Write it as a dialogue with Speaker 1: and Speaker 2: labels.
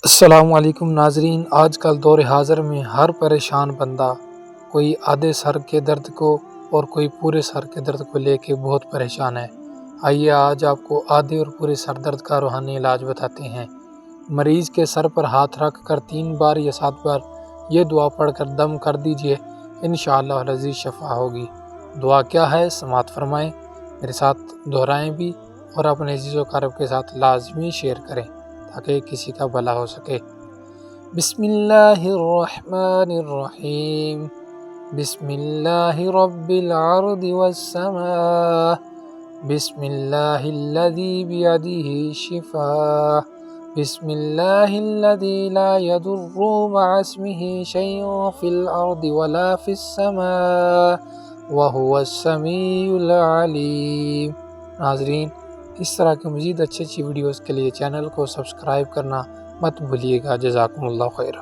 Speaker 1: السلام علیکم ناظرین، آج کل دور حاضر میں ہر پریشان بندہ کوئی آدھے سر کے درد کو اور کوئی پورے سر کے درد کو لے کے بہت پریشان ہے۔ آئیے آج آپ کو آدھے اور پورے سر درد کا روحانی علاج بتاتے ہیں۔ مریض کے سر پر ہاتھ رکھ کر 3 بار یا 7 بار یہ دعا پڑھ کر دم کر دیجئے، انشاءاللہ العزیز شفا ہوگی۔ دعا کیا ہے سماعت فرمائیں، میرے ساتھ دہرائیں بھی اور اپنے عزیز و اقارب کے ساتھ لازمی شیئر کریں تاکہ کسی کا بھلا ہو سکے۔ بسم اللہ الرحمن الرحیم، بسم اللہ رب العرض والسماء، بسم اللہ الذی بیدہ الشفاء، بسم اللہ الذی لا یضر مع اسمہ شیء فی الارض ولا فی السماء وہو السمیع العلیم۔ ناظرین، اس طرح کی مزید اچھی ویڈیوز کے لیے چینل کو سبسکرائب کرنا مت بھولیے گا۔ جزاکم اللہ خیر۔